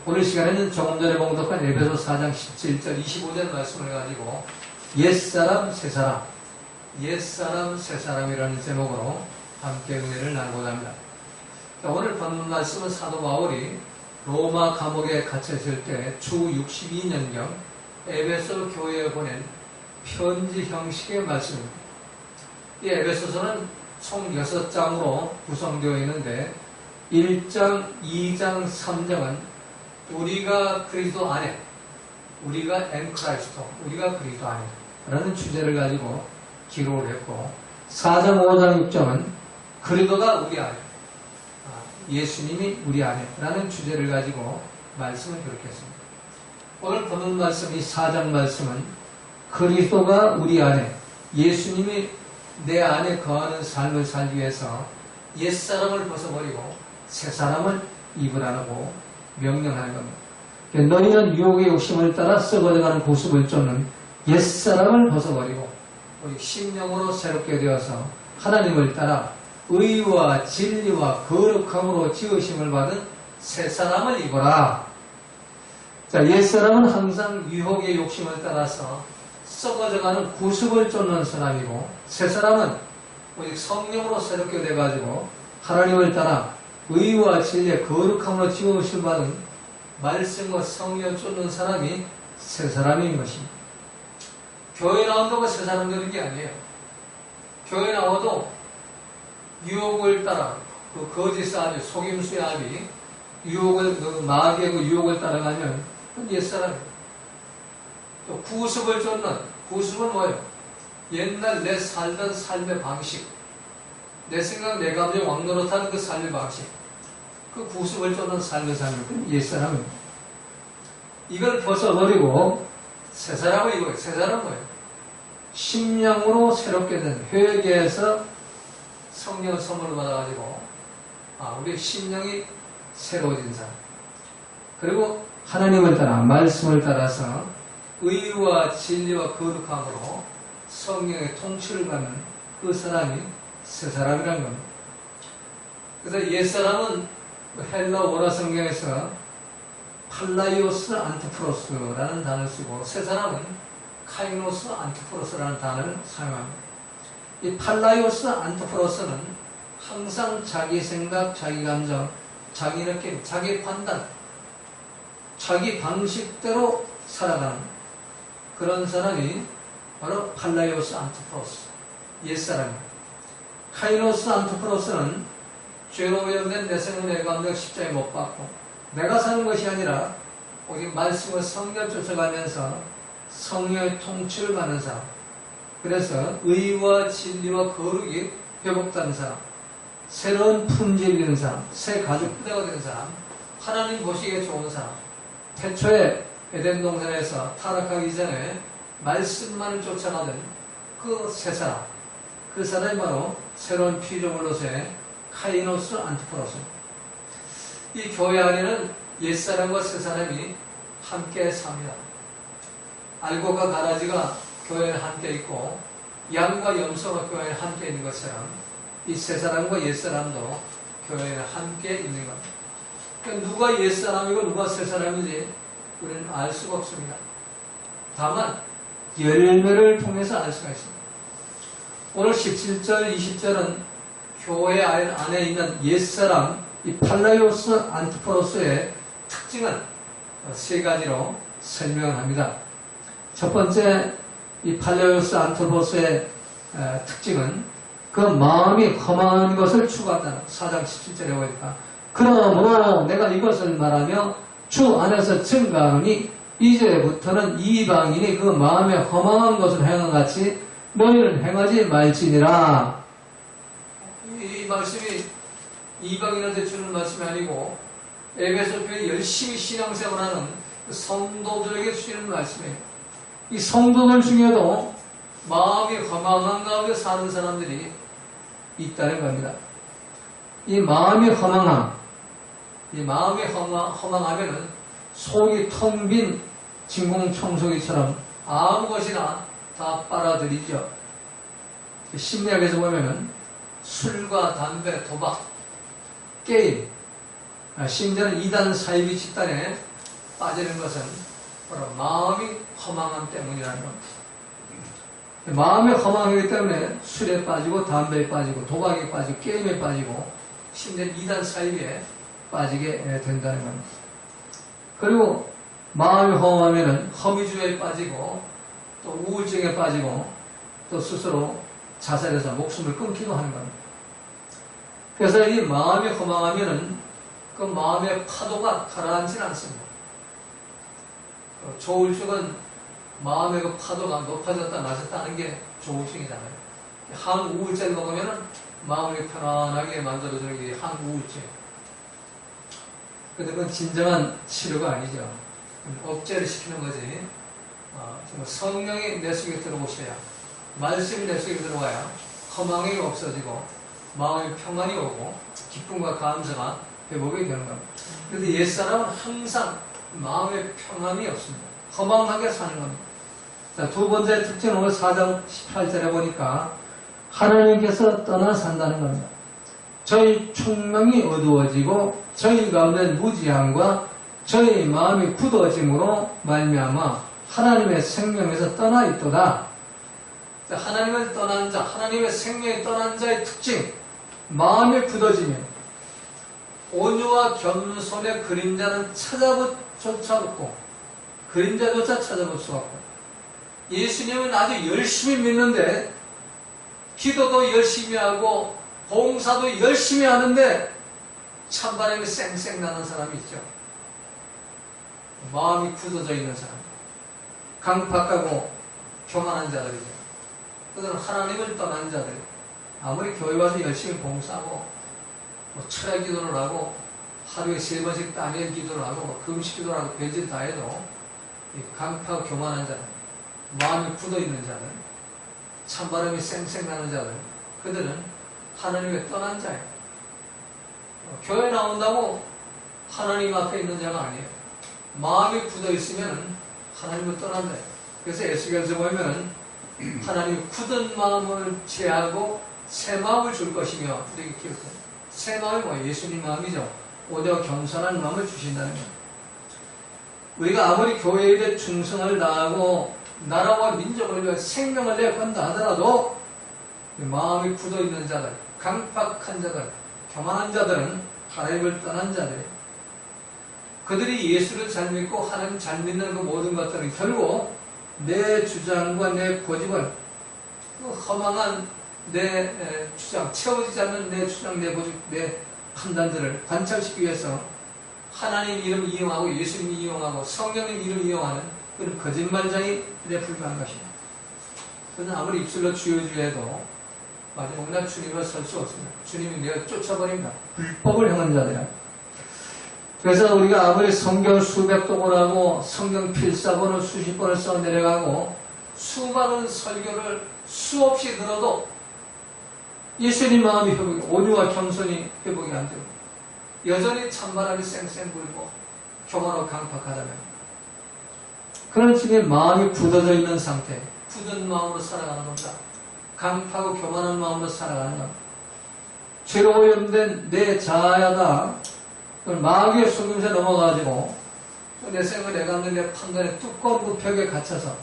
오늘 시간에는 조금 전에 봉독한 에베소 4장 17절 25절 말씀을 가지고 옛사람 새사람 옛사람 새사람이라는 제목으로 함께 은혜를 나누고자 합니다. 오늘 본문 말씀은 사도 바울이 로마 감옥에 갇혔을 때 주 62년경 에베소 교회에 보낸 편지 형식의 말씀입니다. 이 에베소서는 총 6장으로 구성되어 있는데 1장, 2장, 3장은 우리가 그리스도 안에, 우리가 엠크라이스토, 우리가 그리스도 안에 라는 주제를 가지고 기록을 했고 4장, 5장, 6장은 그리스도가 우리 안에, 예수님이 우리 안에 라는 주제를 가지고 말씀을 기록했습니다. 오늘 보는 말씀, 이 4장 말씀은 그리스도가 우리 안에, 예수님이 내 안에 거하는 삶을 살기 위해서 옛사람을 벗어버리고 새사람을 입으라고 명령하는 겁니다. 너희는 유혹의 욕심을 따라 썩어져가는 고습을 쫓는 옛사람을 벗어버리고 오직 심령으로 새롭게 되어서 하나님을 따라 의와 진리와 거룩함으로 지으심을 받은 새사람을 입어라. 자, 옛사람은 항상 유혹의 욕심을 따라서 썩어져가는 구습을 쫓는 사람이고 새사람은 오직 성령으로 새롭게 돼가지고 하나님을 따라 의와 진리의 거룩함으로 지으심을 받은 말씀과 성령을 쫓는 사람이 새사람인 것입니다. 교회 나온다고 새사람 되는 게 아니에요. 교회 나와도 유혹을 따라 그 거짓 아비, 속임수의 아비, 유혹을, 그 마귀의 그 유혹을 따라가면 그건 옛사람이에요. 또 구습을 쫓는, 구습은 뭐예요? 옛날 내 살던 삶의 방식, 내 생각, 내 감정 왕노릇하는 그 삶의 방식, 그 구습을 쫓는 삶의 삶이 옛사람입니다. 이걸 벗어버리고 새사람을 입어요. 새사람은 뭐예요? 심령으로 새롭게 된 회개에서 성령 선물을 받아가지고 우리 심령이 새로워진 사람, 그리고 하나님을 따라 말씀을 따라서 의와 진리와 거룩함으로 성령의 통치를 받는 그 사람이 새 사람이라는 겁니다. 그래서 옛사람은 헬라 원어 성경에서 팔라이오스 안티프로스라는 단어를 쓰고 새 사람은 카이노스 안티프로스라는 단어를 사용합니다. 이 팔라이오스 안티프로스는 항상 자기 생각, 자기 감정, 자기 느낌, 자기 판단, 자기 방식대로 살아가는 그런 사람이 바로 팔라이오스 안티프로스, 옛사람입니다. 카이노스 안티프로스는 죄로 오염된 내 생각, 내 감정 십자가에 못 박고 내가 사는 것이 아니라 오직 말씀을 성령 쫓아가면서 성령의 통치를 받는 사람, 그래서 의와 진리와 거룩이 회복되는 사람, 새로운 품질이 되는 사람, 새 가죽 부대가 되는 사람, 하나님 보시기에 좋은 사람, 태초에 에덴 동산에서 타락하기 전에 말씀만을 쫓아가던 그 새 사람, 그 사람이 바로 새로운 피조물로서의 카이노스 안티프로스입니다. 이 교회 안에는 옛사람과 새사람이 함께 삽니다. 알곡과 가라지가 교회에 함께 있고 양과 염소가 교회에 함께 있는 것처럼 이 새사람과 옛사람도 교회에 함께 있는 겁니다. 그러니까 누가 옛사람이고 누가 새사람인지 우리는 알 수가 없습니다. 다만 열매를 통해서 알 수가 있습니다. 오늘 17절, 20절은 교회 안에 있는 옛사람, 이 팔라이오스 안티프로스의 특징은 세 가지로 설명을 합니다. 첫 번째, 이 팔라이오스 안티프로스의 특징은 그 마음이 험한 것을 추구한다는 4장 17절에 보니까 그러므로 내가 이것을 말하며 주 안에서 증가하니 이제부터는 이방인이 그 마음에 험한 것을 행한 같이 너희는 행하지 말지니라. 이 말씀이 이방인한테 주는 말씀이 아니고 에베소 교회 열심히 신앙생활하는 성도들에게 주시는 말씀이에요. 이 성도들 중에도 마음이 허망한 가운데 사는 사람들이 있다는 겁니다. 이 마음이 허망함, 이 마음이 허망하면은 속이 텅 빈 진공청소기처럼 아무 것이나 다 빨아들이죠. 심리학에서 보면은 술과 담배, 도박, 게임, 심지어는 이단 사이비 집단에 빠지는 것은 바로 마음이 허망함 때문이라는 겁니다. 마음이 허망이기 때문에 술에 빠지고 담배에 빠지고 도박에 빠지고 게임에 빠지고 심지어 이단 사이비에 빠지게 된다는 겁니다. 그리고 마음이 허망하면 허미주에 빠지고 또 우울증에 빠지고 또 스스로 자살해서 목숨을 끊기도 하는 겁니다. 그래서 이 마음이 허망하면은 그 마음의 파도가 가라앉지 않습니다. 조울증은 마음의 그 파도가 높아졌다 낮았다는 게 조울증이잖아요. 항우울제를 먹으면은 마음이 편안하게 만들어주는 게 항우울증. 근데 그건 진정한 치료가 아니죠. 억제를 시키는 거지. 정말 성령이 내 속에 들어오셔야, 말씀이 내 속에 들어와야 허망이 없어지고 마음의 평안이 오고 기쁨과 감사가 회복이 되는 겁니다. 그런데 옛사람은 항상 마음의 평안이 없습니다. 허망하게 사는 겁니다. 자, 두 번째 특징은 오늘 4장 18절에 보니까 하나님께서 떠나 산다는 겁니다. 저희 총명이 어두워지고 저희 가운데 무지함과 저희 마음이 굳어짐으로 말미암아 하나님의 생명에서 떠나 있도다. 자, 하나님을 떠난 자, 하나님의 생명이 떠난 자의 특징, 마음이 굳어지면 온유와 겸손의 그림자는 찾아보조차 없고 그림자조차 찾아볼 수가 없고 예수님은 아주 열심히 믿는데 기도도 열심히 하고 봉사도 열심히 하는데 찬바람이 쌩쌩 나는 사람이 있죠. 마음이 굳어져 있는 사람, 강팍하고 교만한 자들이죠. 그들은 하나님을 떠난 자들, 아무리 교회 와서 열심히 봉사하고 뭐 철야 기도를 하고 하루에 3번씩 따낼 기도를 하고 금식 기도를 하고 별짓 다 해도 이 강팍하고 교만한 자들, 마음이 굳어 있는 자들, 찬바람이 쌩쌩 나는 자들, 그들은 하나님의 떠난 자예요. 교회 나온다고 하나님 앞에 있는 자가 아니에요. 마음이 굳어 있으면 하나님을 떠난 자예요. 그래서 에스겔서 보면 하나님이 굳은 마음을 제하고 새 마음을 줄 것이며 이렇게 기록해요. 새 마음이 뭐예요? 예수님 마음이죠. 오히려 겸손한 마음을 주신다는 거예요. 우리가 아무리 교회에 대해 충성을 다하고 나라와 민족을 위해 생명을 내건다 하더라도 마음이 굳어 있는 자들, 강팍한 자들, 교만한 자들은 하나님을 떠난 자들이에요. 그들이 예수를 잘 믿고 하나님 잘 믿는 그 모든 것들은 결국 내 주장과 내 고집을, 그 허망한 내 주장, 채워지지 않는 내 주장, 내 고집, 내 판단들을 관철시키기 위해서 하나님 이름 이용하고 예수님 이용하고 성령님 이름 이용하는 그런 거짓말장이 불과한 것입니다. 그는 아무리 입술로 주여주여도 마지막 날 주님을 설 수 없습니다. 주님이 내가 쫓아버립니다. 불법을 행한 자들이라. 그래서 우리가 아무리 성경을 수백 동을 하고 성경 필사본을 수십 번을 써 내려가고 수많은 설교를 수없이 들어도 예수님 마음이 회복이, 온유와 겸손이 회복이 안 되고 여전히 찬바람이 쌩쌩 불고 교만하고 강팍하다면 그런 지금 마음이 굳어져 있는 상태, 굳은 마음으로 살아가는 겁니다. 강팍하고 교만한 마음으로 살아가는 겁니다. 죄로 오염된 내 자아가 마귀의 속임수에 넘어가지고 내 생을 내감는 내 판단에 두꺼운 그 벽에 갇혀서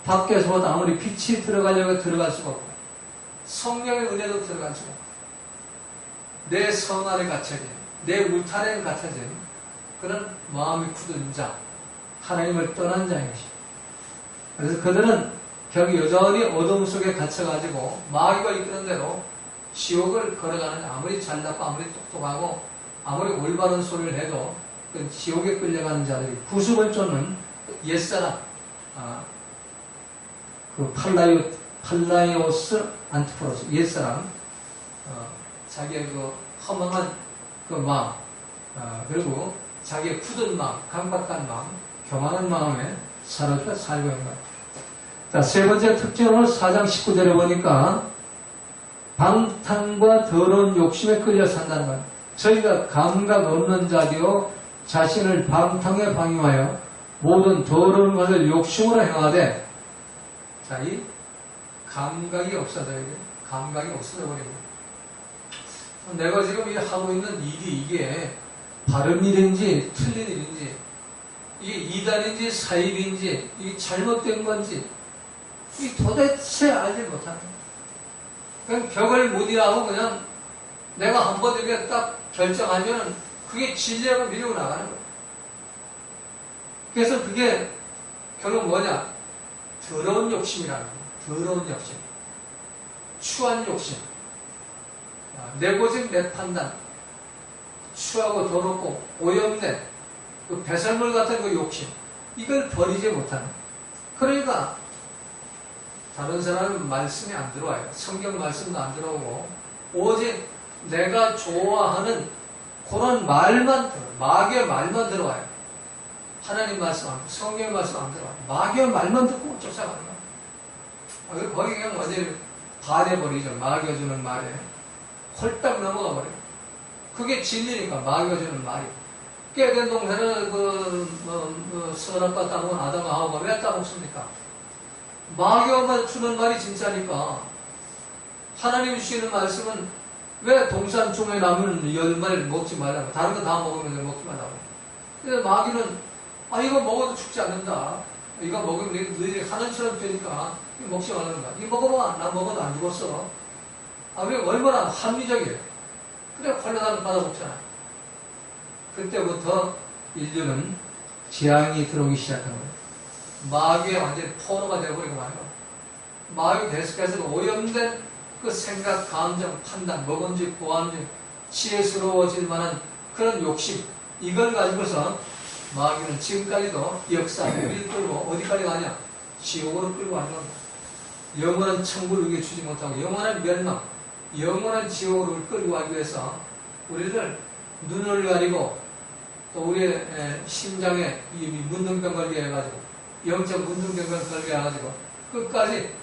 밖에서보다 아무리 빛이 들어가려고 들어갈 수가 없고 성령의 은혜도 들어갈 수가 없고 내 성 안에 갇혀진, 내 울타리에 갇혀진 그런 마음이 굳은 자, 하나님을 떠난 자인 것입니다. 그래서 그들은 결국 여전히 어둠 속에 갇혀가지고 마귀가 이끄는 대로 지옥을 걸어가는, 아무리 잘났고 아무리 똑똑하고 아무리 올바른 소리를 해도 그 지옥에 끌려가는 자들이 구습을 쫓는 옛사람, 그 팔라이오스 안티포로스 옛사람, 자기의 그 허망한 그 마음, 그리고 자기의 굳은 마음, 강박한 마음, 교만한 마음에 사로잡혀 살고 있는 거예요. 자, 세 번째 특징은 4장 19절에 보니까 방탕과 더러운 욕심에 끌려 산다는 거예요. 저희가 감각 없는 자디요 자신을 방탕에 방임하여 모든 더러운 것을 욕심으로 행하되, 자, 이 감각이 없어져야 돼요. 감각이 없어져 버립니다. 내가 지금 하고 있는 일이 이게 바른 일인지 틀린 일인지 이게 이단인지 사입인지 이게 잘못된 건지 이 도대체 알지 못하는 거예요. 그냥 벽을 무디하고 그냥 내가 한 번 이렇게 딱 결정하면 그게 진리하고 밀고 나가는 거예요. 그래서 그게 결국 뭐냐? 더러운 욕심이라는 거예요. 더러운 욕심. 추한 욕심. 내 고집, 내 판단. 추하고 더럽고 오염된 그 배설물 같은 그 욕심. 이걸 버리지 못하는 거예요. 그러니까 다른 사람은 말씀이 안 들어와요. 성경 말씀도 안 들어오고 오직 내가 좋아하는 그런 말만 들어와요. 마귀의 말만 들어와요. 하나님 말씀 안 들어와요. 성경 말씀 안 들어와요. 마귀의 말만 듣고 쫓아가는 거예요. 거기 그냥 완전히 반해버리죠. 마귀가 주는 말에 홀딱 넘어가 버려요. 그게 진리니까 마귀가 주는 말이. 깨된 동생을 선악과 따먹은 아담과 하와가 왜 따먹습니까? 마귀가 주는 말이 진짜니까. 하나님이 주시는 말씀은 왜 동산중에 남은 열매를 먹지 말라고, 다른 거 다 먹으면 먹지 말라고. 근데 마귀는 이거 먹어도 죽지 않는다. 이거 먹으면 너희들이 하나님처럼 되니까 이거 먹지 말란다. 이거 먹어봐. 나 먹어도 안 죽었어. 왜 얼마나 합리적이에요. 그래 홀라당 받아먹잖아. 그때부터 인류는 재앙이 들어오기 시작한 거예요. 마귀의 완전히 포로가 되어버리고 말이야. 마귀 계속해서 오염된 그 생각, 감정, 판단, 먹은지, 보안지, 지혜스러워질 만한 그런 욕심, 이걸 가지고서 마귀는 지금까지도 역사, 우리를 끌고 어디까지 가냐? 지옥으로 끌고 가는 겁니다. 영원한 천국을 우리에게 주지 못하고 영원한 멸망, 영원한 지옥으로 끌고 가기 위해서 우리를 눈을 가리고 또 우리의 심장에 이 문둥병 걸게 해가지고 영적 문둥병 걸게 해가지고 끝까지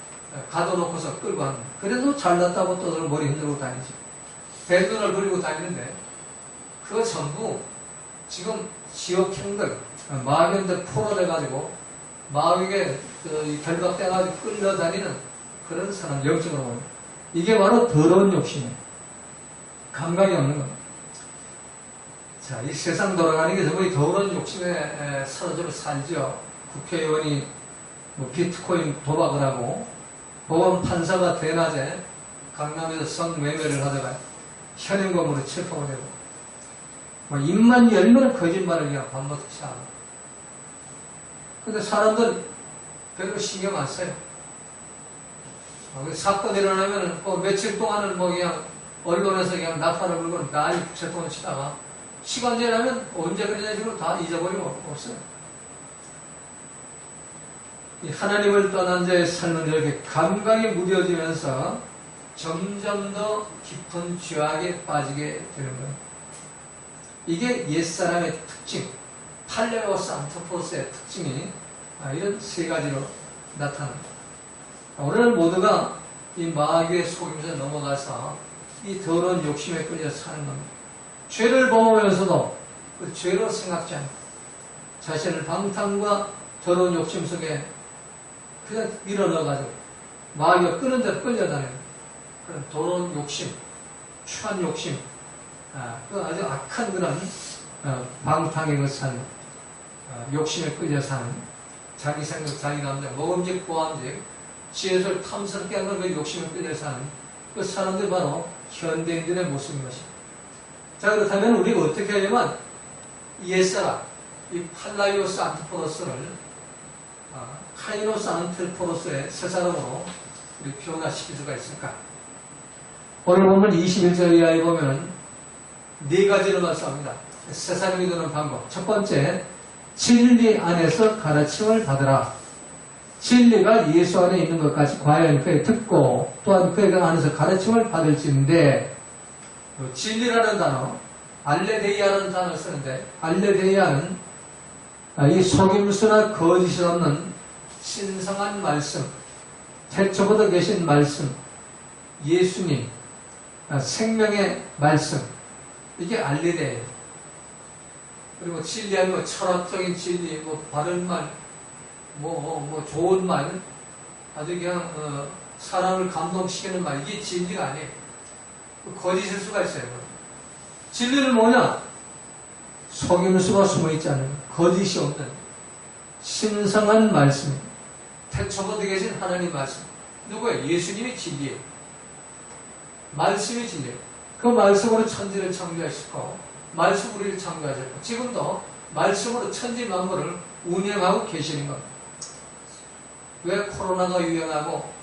가둬놓고서 끌고 갑니다. 그래도 잘났다고 떠들 머리 흔들고 다니지. 대눈을 그리고 다니는데 그거 전부 지금 지옥행들, 마귀한테 풀어내가지고 마귀에게 결박돼가지고 끌려다니는 그런 사람 영적으로 보면 이게 바로 더러운 욕심이에요. 감각이 없는 겁니다. 자, 이 세상 돌아가는 게 전부 이 더러운 욕심에 사로잡혀 살죠. 국회의원이 비트코인 도박을 하고 보험 판사가 대낮에 강남에서 성매매를 하다가 현행범으로 체포가 되고 입만 열면 거짓말을 그냥 밥 먹듯이 하고. 근데 사람들 별로 신경 안 써요. 사건 일어나면 며칠 동안은 그냥 언론에서 그냥 나팔을 불고 난이 북새통을 치다가 시간 지나면 언제 그러냐 지금 다 잊어버리고 없어요. 이 하나님을 떠난 자의 삶은 이렇게 감각이 무뎌지면서 점점 더 깊은 죄악에 빠지게 되는 거예요. 이게 옛사람의 특징, 팔레오스 안토포스의 특징이 이런 세 가지로 나타납니다. 오늘 모두가 이 마귀의 속임수에 넘어가서 이 더러운 욕심에 끌려 사는 겁니다. 죄를 범하면서도 그 죄로 생각지 않고 자신을 방탕과 더러운 욕심 속에 그냥 밀어넣어가지고 마귀가 끄는 대로 끌려다니는 그런 더러운 욕심, 추한 욕심, 그 아주 악한 그런 방탕의 그 삶, 욕심에 끌려 사는 자기 생각, 자기 감정, 먹음직, 보암직, 지혜를 탐스럽게 하는 그 욕심에 끌려 사는 그 사람들 바로 현대인들의 모습인 것입니다. 자, 그렇다면 우리가 어떻게 하려면 옛사람, 이 팔라이오스 안티포로스를 카이노스 안티포로스의 새 사람으로 우리 변화시킬 수가 있을까? 오늘 보면 21절 이하에 보면 네 가지를 말씀합니다. 새 사람이 되는 방법. 첫 번째, 진리 안에서 가르침을 받으라. 진리가 예수 안에 있는 것까지 과연 그에 듣고 또한 그에 안에서 가르침을 받을지인데 진리라는 단어, 알레데이아라는 단어를 쓰는데 알레데이아는 이 속임수나 거짓이 없는 신성한 말씀, 태초부터 계신 말씀, 예수님, 생명의 말씀, 이게 알레데이아예요. 그리고 진리하면 철학적인 진리, 바른 말, 좋은 말, 아주 그냥 사람을 감동시키는 말, 이게 진리가 아니에요. 거짓일 수가 있어요. 진리는 뭐냐? 속임수가 숨어있지 않은 거짓이 없는 신성한 말씀, 태초부터 계신 하나님 말씀. 누구예요? 예수님이 진리예요. 말씀이 진리예요. 그 말씀으로 천지를 창조하시고 말씀으로 우리를 창조하셨고 지금도 말씀으로 천지 만물을 운영하고 계시는 겁니다. 왜 코로나가 유행하고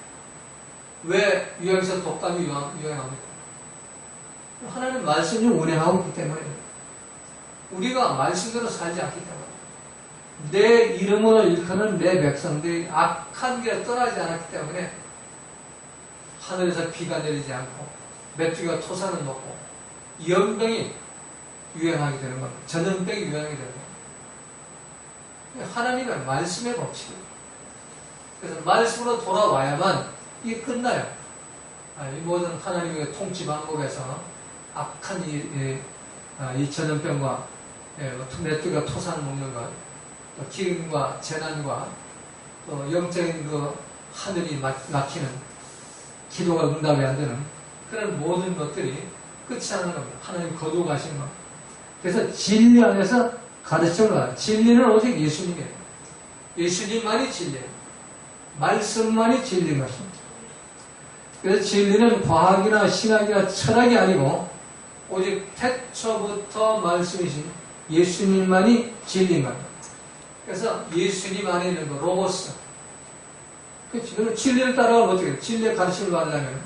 왜 유행성 독감이 유행합니까? 하나님 말씀이 운행하고 있기 때문에 우리가 말씀대로 살지 않기 때문에 내 이름으로 일컫는 내 백성들이 악한 길을 떠나지 않았기 때문에 하늘에서 비가 내리지 않고 메뚜기가 토산을 먹고 연병이 유행하게 되는 겁니다. 전염병이 유행하게 되는 겁니다. 하나님의 말씀의 법칙이에요. 그래서 말씀으로 돌아와야만 이게 끝나요. 이 모든 하나님의 통치 방법에서 악한 이 전염병과 메뚜기가 토산을 먹는 것, 또 기근과 재난과 또 영적인 그 하늘이 막히는 기도가 응답이 안 되는 그런 모든 것들이 끝이 나는 겁니다. 하나님 거두어가시는 겁니다. 그래서 진리 안에서 가르쳐는 거예요. 진리는 오직 예수님이에요. 예수님만이 진리예요. 말씀만이 진리인 것입니다. 그래서 진리는 과학이나 신학이나 철학이 아니고 오직 태초부터 말씀이신 예수님만이 진리인 겁니다. 그래서 예수님 안에 있는 거 로고스. 그 진리를 따라가면 어떻게 해요? 진리의 가르침을 받으려면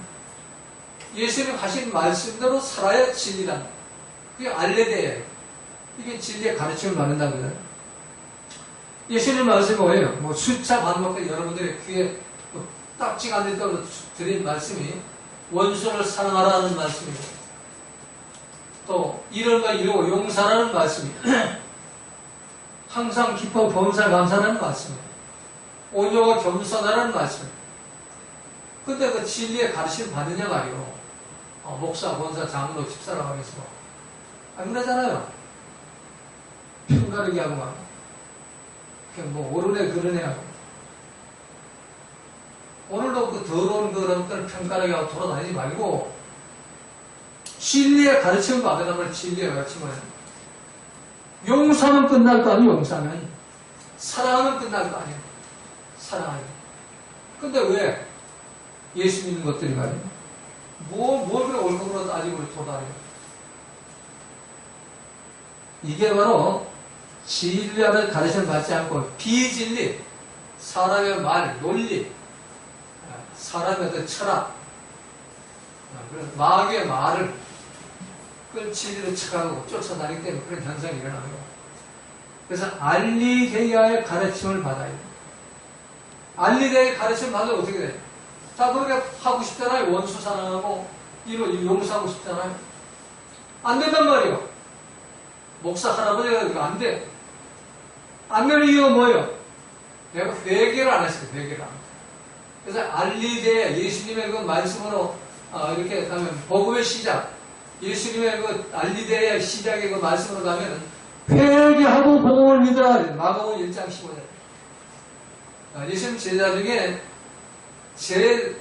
예수님 하신 말씀대로 살아야 진리란. 그게 알레데예요. 이게 진리의 가르침을 받는다고요. 예수님 말씀이 뭐예요? 뭐 숫자 반복해 여러분들의 귀에 딱지가 안 됐다고 드린 말씀이 원수를 사랑하라는 말씀이고 또 이런가 이러고 용서라는 말씀이 항상 기뻐 범사 감사라는 말씀이에요. 온유와 겸손하라는 말씀이에요. 근데 그 진리의 가르침을 받느냐 말이요. 목사, 권사, 장로, 집사라고 하면서 안 그러잖아요. 편가르기 하고 막 그냥 뭐 오르네 그러네 하고 오늘도 그 더러운 그런 편가르기 하고 돌아다니지 말고 진리의 가르침을 받으라면 진리의 가르침을 용서하면 끝날 거 아니에요. 용서하면 사랑하면 끝날 거 아니에요. 사랑하면. 근데 왜 예수 믿는 것들이 말이에요. 뭘 그래 올거으로 따지고 도달해요. 이게 바로 진리를 가르침을 받지 않고 비진리, 사람의 말, 논리, 사람의 어떤 철학, 그런 마귀의 말을 그 진리를 척하고 쫓아다니기 때문에 그런 현상이 일어나는 거예요. 그래서 알리데이아의 가르침을 받아야 돼요. 알리데이아의 가르침을 받으면 어떻게 돼요? 자, 그렇게 하고 싶잖아요. 원수 사랑하고 이로 용서하고 싶잖아요. 안 된단 말이에요. 목사 할아버지가 그거 안 돼. 안 되는 이유가 뭐예요? 내가 회개를 안 했어요. 회개를 안 했어요. 그래서 알리데이아 예수님의 그 말씀으로 이렇게 가면 복음의 시작 예수님의 그 알리데이아 시작의 그 말씀으로 가면 회개하고 복음을 믿으라. 마가복음 1장 15절. 예수님 제자 중에 제일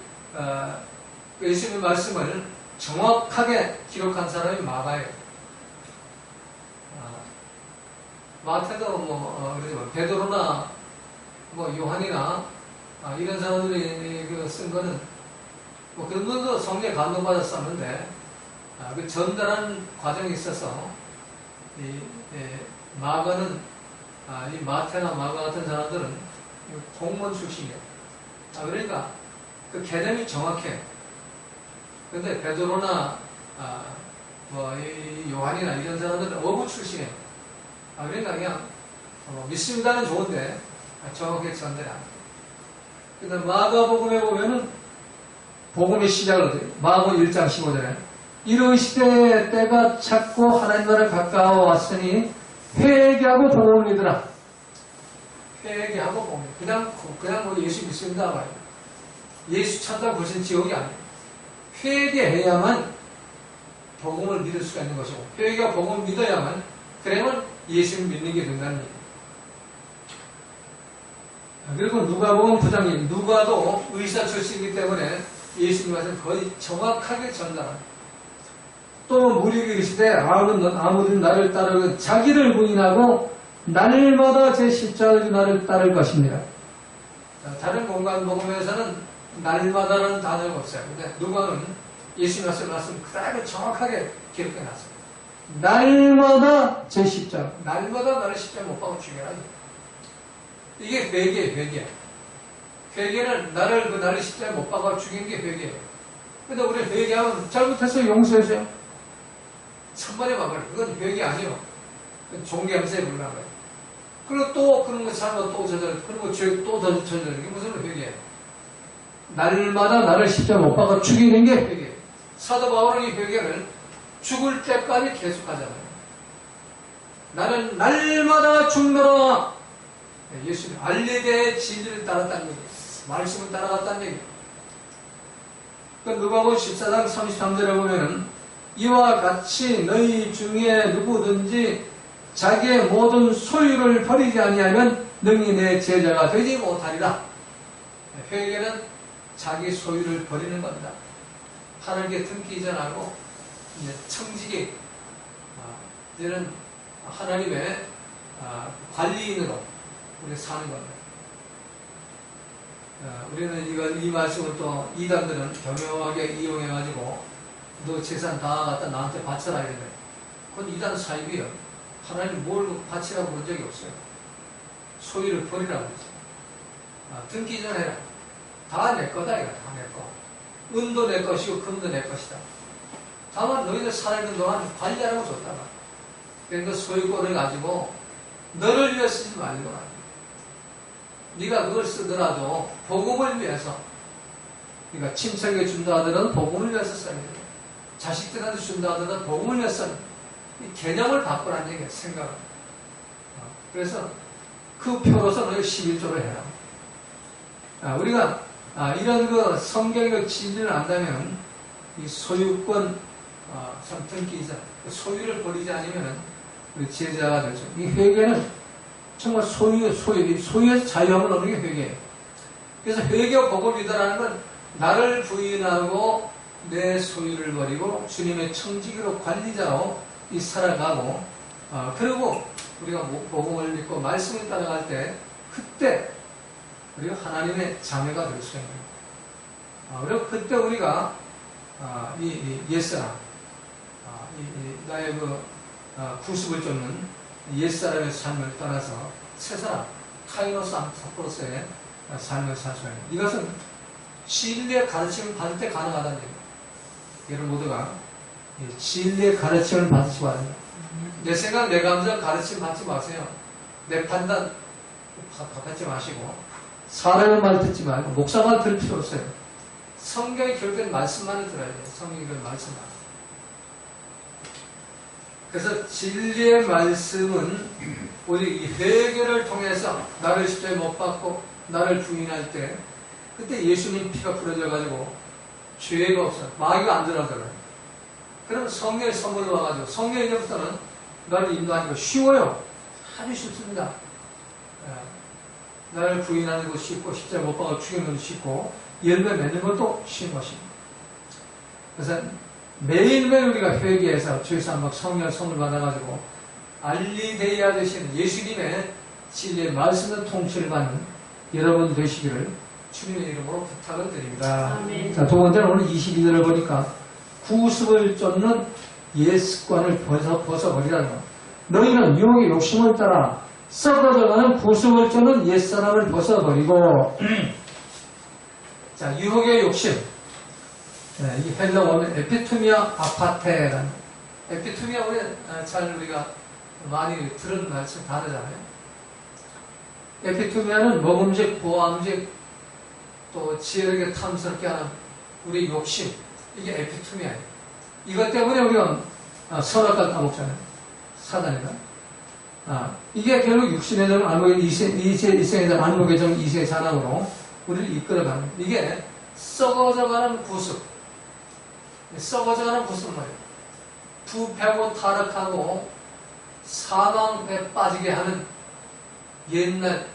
예수님의 말씀을 정확하게 기록한 사람이 마가예요. 마태도 베드로나 요한이나 이런 사람들이 쓴 거는 그런 분도 성령에 감동받았었는데 그 전달하는 과정에 있어서 마가는 이 마태나 마가 같은 사람들은 공무원 출신이에요. 그러니까 그 개념이 정확해. 근데 베드로나 이 요한이나 이런 사람들은 어부 출신이에요. 그러니까 그냥 믿습니다는 좋은데 정확하게 전달이 안 돼요. 근데 마가복음에 보면은 복음의 시작을 어떻게 해요? 마가복음 1장 15절에 이르시되 때가 찼고 하나님 나라에 가까워 왔으니 회개하고 복음을 믿으라. 회개하고 복음. 그냥 예수 믿습니다 말이에요. 예수 찾다 벌써 지옥이 아니에요. 회개해야만 복음을 믿을 수가 있는 것이고 회개가 복음을 믿어야만 그러면 예수를 믿는 게 된다는 얘기예요. 그리고 누가복음 9장이 누가도 의사 출신이기 때문에 예수님 말씀 거의 정확하게 전달합니다. 또 무리에게 이르시되 아무든 나를 따르고 자기를 부인하고 날마다 제 십자가를 지고 나를 따를 것입니다. 다른 공간 복음에서는 날마다라는 단어가 없어요. 근데 누가는 예수님의 말씀 그대로 정확하게 기록해놨어요. 날마다 제 십자가, 날마다 나를 십자가 못 박아 죽여라. 이게 회개예요, 회개. 회개는 나를 십자가 못 박아 죽인 게 회개예요. 근데 우리 회개하면 잘못해서 용서해줘요. 천번에 막을. 그건 회개 아니에요. 그건 종교함세에 불과한 거예요. 그리고 또 그런 거 잘못 또 저절, 그리고 죄 또 더 저절. 이게 무슨 회개예요? 날마다 나를 십자가 못 박아 죽이는 게 회개예요. 사도 바울은 이 회개를 죽을 때까지 계속하잖아요. 나는 날마다 죽노라. 예수님 알리게의 진리를 따랐다는 얘기예요. 말씀을 따라갔다는 얘기예요. 누가복음 14장 33절에 보면은 이와 같이 너희 중에 누구든지 자기의 모든 소유를 버리지 아니하면 능히 내 제자가 되지 못하리라. 회개는 자기 소유를 버리는 겁니다. 하나님께 등기 이전하고 이제 청지기, 이제는 하나님의 관리인으로 우리 사는 겁니다. 우리는 이 말씀을 또 이단들은 교묘하게 이용해가지고 너 재산 다 갖다 나한테 바쳐라 이러면 그건 이단 사입이에요. 하나님 뭘 바치라고 그런 적이 없어요. 소유를 버리라고 그러죠. 등기 이전해라. 다 내 거다 이거 다 내 거. 은도 내 것이고 금도 내 것이다. 다만 너희들 살아있는 동안 관리하라고 줬다가 그러니까 소유권을 가지고 너를 위해 쓰지 말고 네가 그걸 쓰더라도 복음을 위해서 그러니까 친척에게 준다 하더라도 복음을 위해서 써야 돼요. 자식들한테 준다 하더라도 복음을 위해서 이 개념을 바꾸라는 얘기예요. 생각을. 그래서 그 표로서 너희 11조를 해라. 우리가 이런 그 성경의 진리를 안다면 이 소유권 참 등기이자 소유를 버리지 않으면 우리 제자가 되죠. 이 회개는 정말 소유에서 자유함을 얻는 게 회개예요. 그래서 회개와 복음이다라는 건 나를 부인하고 내 소유를 버리고 주님의 청지기로 관리자로 살아가고 그리고 우리가 복음을 믿고 말씀을 따라갈 때 그때 우리가 하나님의 자녀가 될 수 있는 거예요. 그리고 그때 우리가 이 옛사람 나의 구습을 쫓는 옛사람의 삶을 떠나서 새사람, 카이노스 안토로스의 삶을 살 수 있는 이것은 진리의 가르침을 받을 때 가능하다는 얘기입니다. 여러분 모두가 진리의 가르침을 받으시기 바랍니다. 내 생각, 내 감정 가르침 받지 마세요. 내 판단 받지 마시고 사람의 말 듣지 말고 목사 말 들을 필요 없어요. 성경의 결국엔 말씀만을 들어야 돼요. 성경의 말씀만. 그래서 진리의 말씀은 우리 이 회개를 통해서 나를 십자가에 못 박고 나를 부인할 때 그때 예수님 피가 부러져가지고 죄가 없어요. 마귀가 안 들어가더라고요. 그럼 성령의 선물로 와가지고 성령 이제부터는 나를 인도하는 거 쉬워요. 아주 쉽습니다. 나를 부인하는 것도 쉽고 십자가에 못 박아 죽이는 것도 쉽고 열매 맺는 것도 쉬운 것입니다. 그래서 매일매일 우리가 회개해서 주에서 한번 성령의 선물 받아가지고 알리데이아 되시는 예수님의 진리의 말씀의 통치를 받는 여러분 되시기를 주님의 이름으로 부탁을 드립니다. 아멘. 자, 두 번째는 오늘 22절을 보니까 구습을 쫓는 옛 습관을 벗어버리라는 것. 너희는 유혹의 욕심을 따라 썩어져가는 구습을 쫓는 옛 사람을 벗어버리고 자, 유혹의 욕심. 이 헬라 원은 에피투미아 아파테라는 에피투미아 우리가 많이 들은 말씀 다르잖아요. 에피투미아는 먹음직, 보암직, 또 지혜롭게 탐스럽게 하는 우리 욕심. 이게 에피투미아예요. 이것 때문에 우리가 선악과를 까먹잖아요. 사단이다. 이게 결국 육신의 정, 이생의 정, 안목의 정, 이세의 사랑으로 우리를 이끌어가는 이게 썩어져가는 구습. 썩어져가는 구습은 뭐예요? 부패하고 타락하고 사망에 빠지게 하는 옛날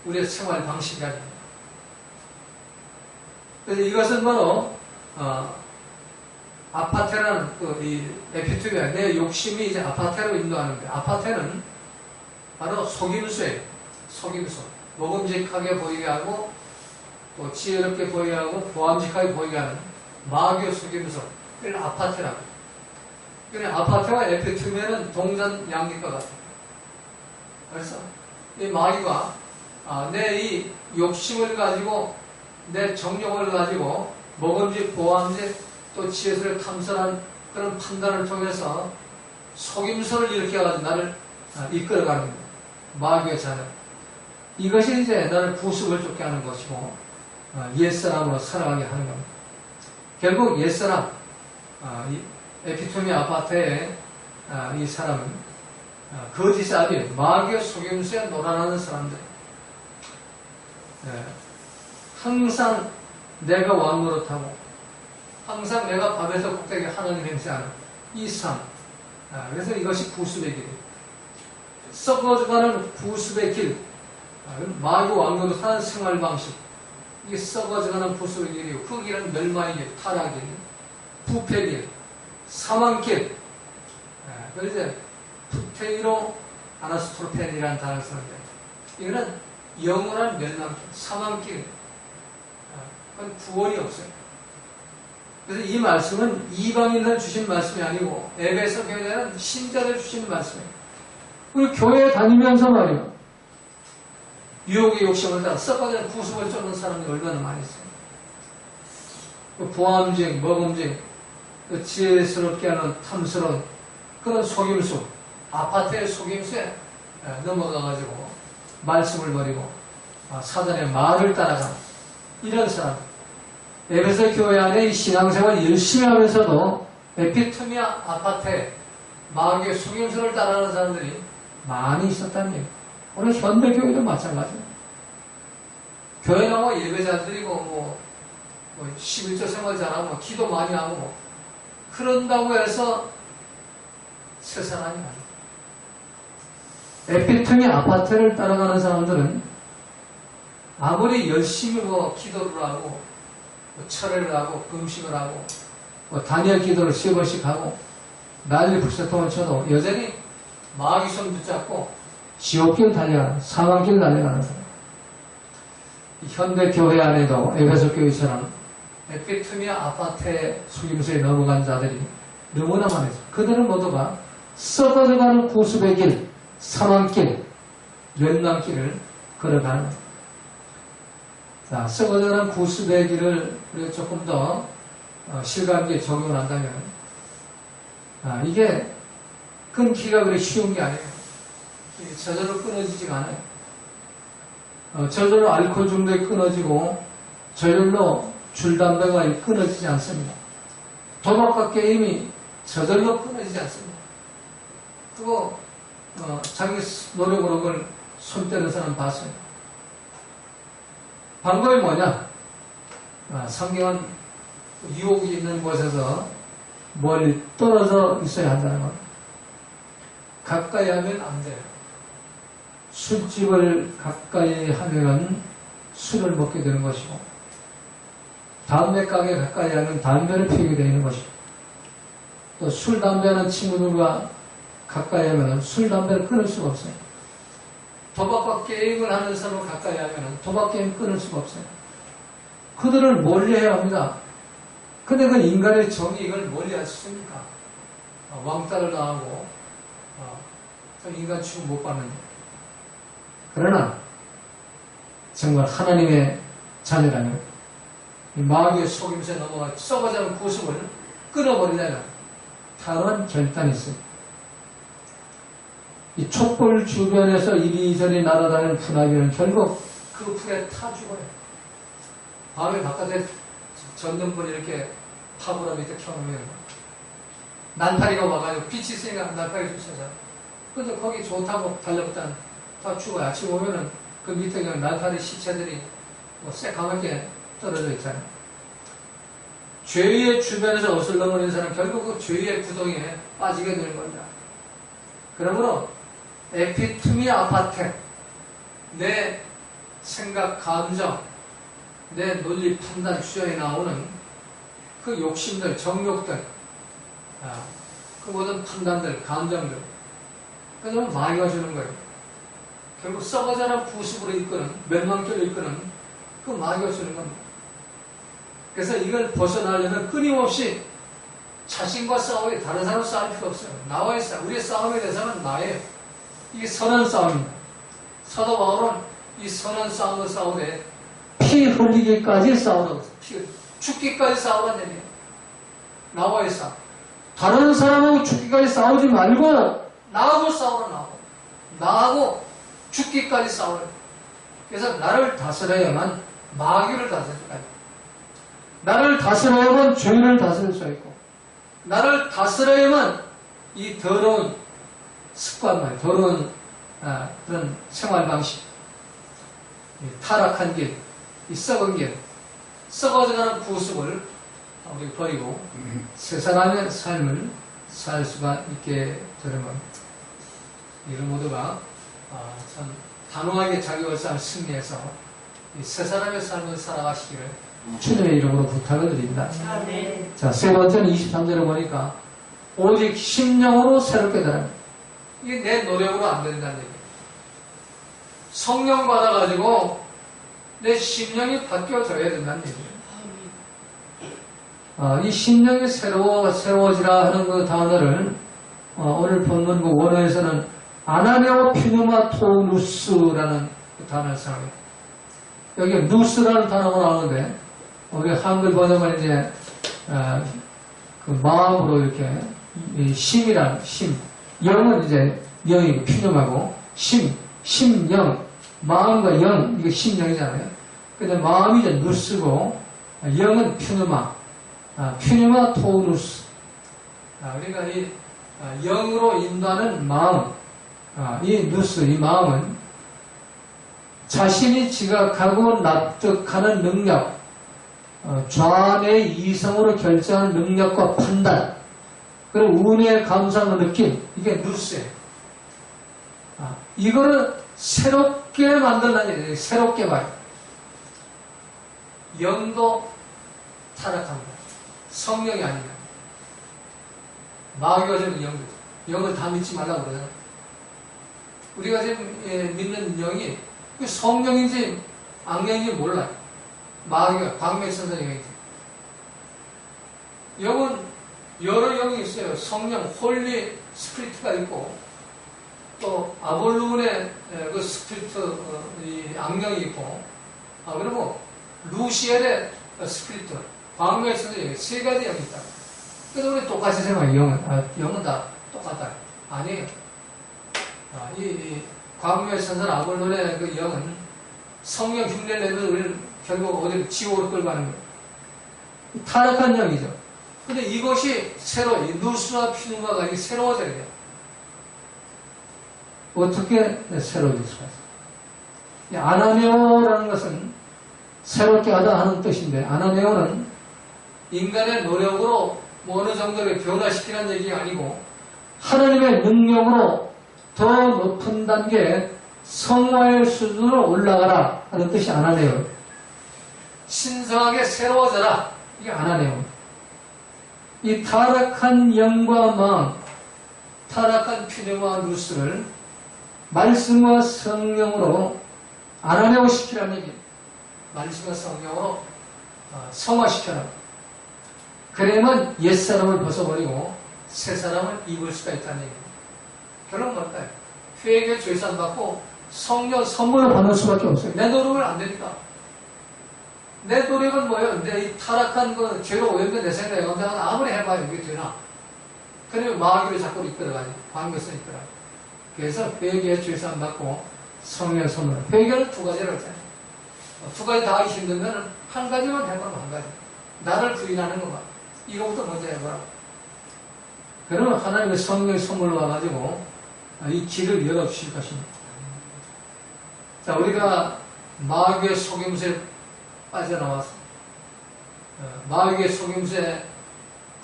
우리의 생활 방식이 아닙니다. 그래서 이것은 바로 아파테라는 이 에피투미아, 내 욕심이 이제 아파테로 인도하는데, 아파테는 바로 속임수예요. 속임수. 먹음직하게 보이게 하고, 또 지혜롭게 보이게 하고, 보암직하게 보이게 하는 마귀의 속임수. 이걸 아파테라고. 그러니까 아파테와 에피투미아는 동전 양립과 같아요. 그래서 이 마귀가 내 이 욕심을 가지고, 내 정욕을 가지고, 먹음직, 보암직, 또 지혜를 탐선한 그런 판단을 통해서 속임수를 일으켜가지고 나를 이끌어가는 거예요. 마귀의 자녀. 이것이 이제 나를 구습을 쫓게 하는 것이고, 옛사람으로 살아가게 하는 겁니다. 결국 옛사람, 이 에피토미 아파트의 이 사람은 거짓 아비, 마귀의 속임수에 놀아나는 사람들. 항상 내가 왕 노릇하고, 항상 내가 밤에서 꼭대기 하나님 행세하는 이 삶. 그래서 이것이 구습의 길이에요. 썩어져가는 구습의 길. 마귀 왕노릇 하는 생활 방식. 이게 썩어져가는 구습의 길이고, 그 길은 멸망의 길, 타락의 길, 부패의 길, 사망길. 그래서 이제 푸테이로 아나스토르펜이라는 단어를 쓰는데, 이거는 영원한 멸망길, 사망길. 그건 구원이 없어요. 그래서 이 말씀은 이방인들 주신 말씀이 아니고 에베소 교회는 신자들 주시는 말씀이에요. 우리 교회에 다니면서 말이에요. 유혹의 욕심을 따라 썩어지는 구습을 쫓는 사람들이 얼마나 많이 있어요. 보암직, 먹음직, 지혜스럽게 하는 탐스러운 그런 속임수, 아파트의 속임수에 넘어가가지고 말씀을 버리고 사단의 말을 따라가는 이런 사람. 에베소 교회 안에 이 신앙생활 열심히 하면서도 에피토미아 아파트에 마귀의 속임수를 따라가는 사람들이 많이 있었다는 얘기예요. 오늘 현대교회도 마찬가지예요. 교회 나와 예배자들이고 뭐 11조 생활 잘하고 기도 많이 하고 그런다고 해서 새 사람이 아니에요. 에피토미아 아파트를 따라가는 사람들은 아무리 열심히 기도를 하고 철회를 하고 금식을 하고 다니엘 기도를 10번씩 하고 난리 불새통을 쳐도 여전히 마귀 손 붙잡고 지옥길 달려가는, 사망길 달려가는 사람. 현대 교회 안에도 에베소 교회처럼 에피토미아 아파트의 속임수에 넘어간 자들이 너무나 많아요. 그들은 모두가 썩어져가는 구습의 길, 사망길, 멸망길을 걸어가는 거예요. 자, 썩어져가는 구습의 길을 우리가 조금 더 실감있게 적용을 한다면 이게 끊기가 그리 쉬운 게 아니에요. 저절로 끊어지지가 않아요. 저절로 알코올 중독이 끊어지고 저절로 줄담배가 끊어지지 않습니다. 도박과 게임이 저절로 끊어지지 않습니다. 그거 자기 노력으로 그걸 손 떼는 사람 봤어요. 방법이 뭐냐? 성경은 유혹이 있는 곳에서 멀리 떨어져 있어야 한다는 겁니다. 가까이 하면 안 돼요. 술집을 가까이 하면 술을 먹게 되는 것이고, 담배 가게 가까이 하면 담배를 피우게 되는 것이고, 또 술, 담배하는 친구들과 가까이 하면 술, 담배를 끊을 수가 없어요. 도박과 게임을 하는 사람을 가까이 하면 도박 게임 끊을 수가 없어요. 그들을 멀리해야 합니다. 근데 그 인간의 정이 이걸 멀리할 수 있습니까? 왕따를 당하고 인간 취급 못 받는데. 그러나 정말 하나님의 자녀라면 이 마귀의 속임수에 넘어가 썩어가는 구습을 끊어버리려면 다른 결단이 있어요. 이 촛불 주변에서 이리저리 날아다니는 분화기는 결국 그 불에 타 죽어요. 밤에 바깥에 전등불 이렇게 파보라 밑에 켜놓으면 난파리가 와가지고 빛이 있으니까 난파리 쫓아서 근데 거기 좋다고 달려붙다는 다 죽어요. 아침 오면은 그 밑에 그냥 난파리 시체들이 새까맣게 떨어져 있잖아요. 죄의 주변에서 어슬렁거리는 사람 결국 그 죄의 구덩이에 빠지게 되는 겁니다. 그러므로 에피토미아 아파트, 내 생각, 감정, 내 논리, 판단, 주장에 나오는 그 욕심들, 정욕들, 그 모든 판단들, 감정들, 그건 마귀가 주는 거예요. 결국 썩어자란 구습으로 이끄는, 멸망길로 이끄는 그 마귀가 주는 겁니다. 그래서 이걸 벗어나려면 끊임없이 자신과 싸워야, 다른 사람 싸울 필요 없어요. 나와의 싸움, 우리의 싸움의 대상은 나예요. 이게 선한 싸움입니다. 사도 바울은 이 선한 싸움을 싸우되 피 흘리기까지 싸우라고 했어요. 죽기까지 싸우라는 얘기예요. 나와의 싸움. 다른 사람하고 죽기까지 싸우지 말고 나하고 싸우라. 나하고 죽기까지 싸우라. 그래서 나를 다스려야만 마귀를 다스릴 수가 있고, 나를 다스려야만 죄를 다스릴 수가 있고, 나를 다스려야만 이 더러운 습관만, 더러운 그런 생활 방식, 타락한 길, 이 썩은 길, 썩어져가는 구습을 우리 버리고 새 사람의 삶을 살 수가 있게 되는 겁니다. 이런 모두가 참 단호하게 자기 얼상을 승리해서 이 새 사람의 삶을 살아가시기를 주님의 이름으로 부탁을 드립니다. 자, 세 번째는 23절에 보니까 오직 심령으로 새롭게 되라. 이게 내 노력으로 안 된다는 얘기예요. 성령 받아가지고 내 심령이 바뀌어져야 된다는 얘기예요. 이 심령이 새로워지라 하는 그 단어를 오늘 본문 그 원어에서는 아나네오 피누마토누스라는 그 단어를 사용해요. 여기 누스라는 단어가 나오는데 우리 한글 번역은 이제 그 마음으로 이렇게 심이란 심, 영은 이제 영이고 피누마고 심영, 마음과 영, 이게 심영이잖아요. 근데 마음이 이제 누스고 영은 피누마. 피누마 토누스. 우리가 이 영으로 인도하는 마음, 이 누스, 이 마음은 자신이 지각하고 납득하는 능력, 좌뇌 이성으로 결정하는 능력과 판단, 그리고 운에 감사하는 느낌, 이게 누스예요. 이거를 새롭게 만들라는 얘기예요. 새롭게 말이에요. 영도 타락합니다. 성령이 아닙니다. 마귀가 주는 영도. 영을 다 믿지 말라고 그러잖아요. 우리가 지금 믿는 영이 성령인지 악령인지 몰라요. 마귀가 광맥선생 영이지. 영은 여러 영이 있어요. 성령, 홀리 스피리트가 있고 또 아볼론의 그 스피리트, 이 악령이 있고 그리고 루시엘의 스피리트, 광맥선생 세 가지 영이 있다. 그래서 우리 똑같이 생각해요. 영은 다 똑같다. 아니에요. 이 광명선선 아볼론의 그 영은 성령 흉내를 내면 우리를 결국 어디로 지옥으로 끌고 가는 거예요. 타락한 영이죠. 근데 이것이 이 누스와 피누마가 이게 새로워져야 돼요. 어떻게 새로워질 수가 있어요? 아나네오라는 것은 새롭게 하다 하는 뜻인데, 아나네오는 인간의 노력으로 어느 정도를 변화시키는 얘기가 아니고 하나님의 능력으로 더 높은 단계의 성화의 수준으로 올라가라 하는 뜻이 아나네오. 신성하게 새로워져라. 이게 아나네오. 이 타락한 영과 마음, 타락한 피누마 누스를 말씀과 성령으로 아나네오 시키라는 얘기입니다. 말씀과 성령으로 성화시켜라. 그러면 옛사람을 벗어버리고 새사람을 입을 수가 있다는 얘기입니다. 결론은 뭘까요? 회개 죄산 받고 성령 선물을 받을 수밖에 없어요. 내 노력은 안 되니까. 내 노력은 뭐예요? 내 이 타락한 그 죄로 오염된 내 생각에 내가 아무리 해봐야 이게 되나? 그러면 마귀를 자꾸 이끌어가지. 광교선 이끌어가지. 그래서 회개 죄산 받고 성령 선물. 회개는 두 가지를 하잖아요. 두 가지 다 하기 힘들면 한 가지만 해보면 한 가지. 나를 부인하는 것만. 이거부터 먼저 해보라. 그러면 하나님의 성령의 선물로 와가지고 이 길을 열어주실 것입니다. 자, 우리가 마귀의 속임수에 빠져나와서 마귀의 속임수에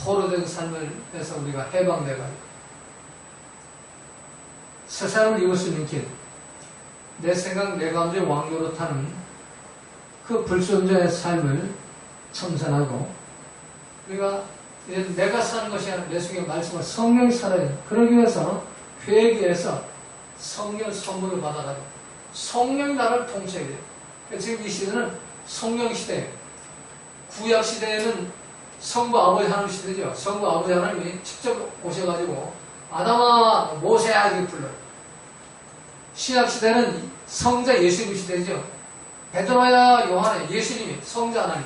포로된 삶을 해서 우리가 해방돼가지고 세상을 이룰 수 있는 길, 내 생각, 내 감정의 왕조로 타는 그 불순종의 삶을 청산하고 우리가 내가 사는 것이 아니라 내 속에 말씀을 성령이 살아야 돼. 그러기 위해서 회개해서 성령 선물을 받아가지고 성령이 나를 통치해야 돼. 그러니까 지금 이 시대는 성령 시대예요. 구약 시대에는 성부 아버지 하나님 시대죠. 성부 아버지 하나님이 직접 오셔가지고 아담아 모세야 이렇게 불러요. 신약 시대는 성자 예수님 시대죠. 베드로야 요한야 예수님이 성자 하나님.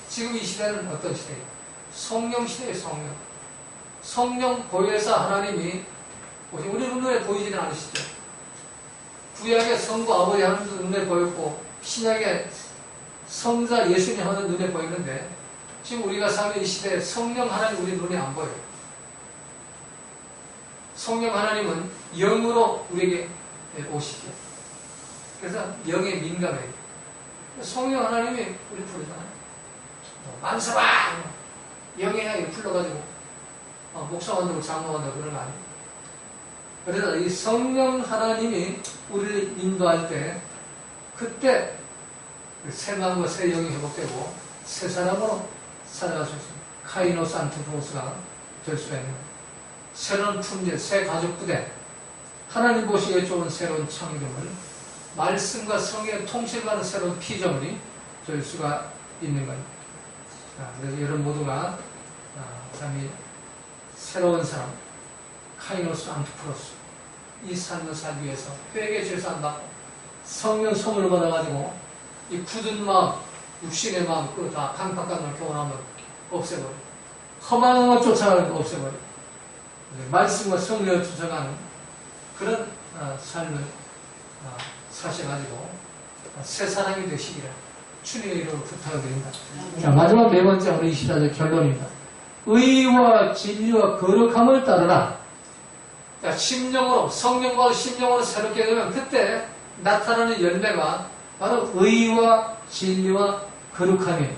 지금 이 시대는 어떤 시대예요? 성령 시대예요. 성령. 성령 보혜사 하나님이 우리 눈에 보이지는 않으시죠. 구약의 성부 아버지 하나님도 눈에 보였고 신약의 성자 예수님 하나님 눈에 보이는데 지금 우리가 사는 이 시대에 성령 하나님 우리 눈에 안 보여요. 성령 하나님은 영으로 우리에게 오시죠. 그래서 영에 민감해요. 성령 하나님이 우리 부르잖아요. 만사방! 영에 불러가지고 목사 만들고 장로 만들고 그런 거 아니에요. 그래서 이 성령 하나님이 우리를 인도할 때 그때 새 마음과 새 영이 회복되고 새 사람으로 살아갈 수 있습니다. 카이노스 안티프로스가 될 수가 있는 거예요. 새로운 품질, 새 가족 부대, 하나님 보시기에 좋은 새로운 창조물, 말씀과 성령의 통치를 받는 새로운 피조물이 될 수가 있는 거예요. 그래서 여러분 모두가 참 새로운 사람, 카이노스 안티프로스, 이 삶을 살기 위해서 회개 제사 받고 성령 선물을 받아가지고 이 굳은 마음, 육신의 마음, 그거 다 강박감을 교훈하면 없애버려. 험한 것 쫓아가는 거 없애버려. 말씀과 성령을 쫓아가는 그런 삶을 사셔가지고 새 사람이 되시기를 주님의 이름으로 부탁드립니다. 자, 마지막 네 번째 우리 24절 결론입니다. 의와 진리와 거룩함을 따르라. 자, 심령으로, 성령과 심령으로 새롭게 되면 그때 나타나는 열매가 바로 의와 진리와 거룩함이에요.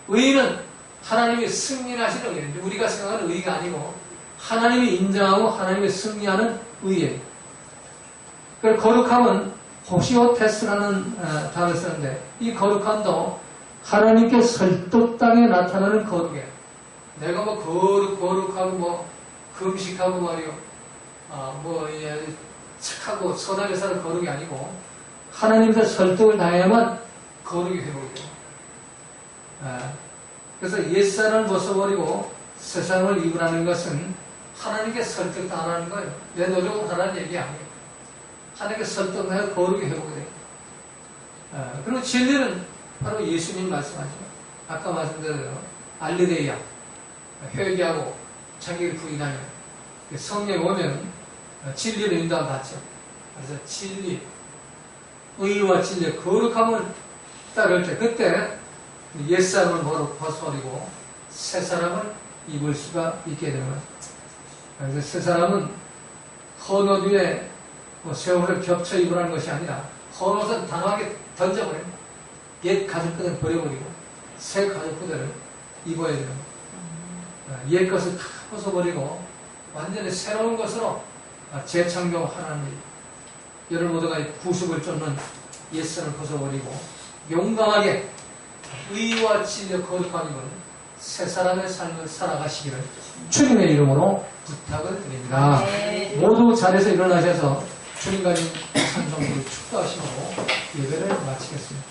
의는 하나님이 승리하시는 의예요. 우리가 생각하는 의가 아니고 하나님이 인정하고 하나님이 승리하는 의예요. 그리고 거룩함은 호시오테스라는 단어를 쓰는데 이 거룩함도 하나님께 설득당에 나타나는 거룩이에요. 내가 뭐 거룩하고 뭐 금식하고 말이요, 착하고 선하게 사는 거룩이 아니고 하나님께 설득을 당해야만 거룩이 회복이 돼요. 그래서 옛사람을 벗어버리고 새사람을 입으라는 것은 하나님께 설득당하는 거예요. 내 노력으로 하라는 얘기 아니에요. 하나님께 설득당해서 거룩이 회복이 돼요. 그리고 진리는 바로 예수님 말씀하죠. 아까 말씀드린 알리데이아, 회개하고 자기를 부인하면 성령이 오면 진리를 인도함 받죠. 그래서 진리, 의와 진리, 거룩함을 따를 때 그때 옛사람을 벗어버리고 새 사람을 입을 수가 있게 되는 거예요. 그래서 새 사람은 헌옷 위에 세월을 겹쳐 입으라는 것이 아니라 헌옷은 단호하게 던져버립니다. 옛 가죽부대를 버려버리고 새 가죽부대를 입어야 되는 거예요. 옛 것을 다 벗어버리고 완전히 새로운 것으로 재창조하라는 일. 여러분 모두가 구속을 쫓는 옛사를 벗어버리고 용감하게 의와 진리와 거룩함 입은 새 사람의 삶을 살아가시기를 주님의 이름으로 부탁을 드립니다. 모두 자리에서 일어나셔서 주님과 찬송으로 축도하심으로 예배를 마치겠습니다.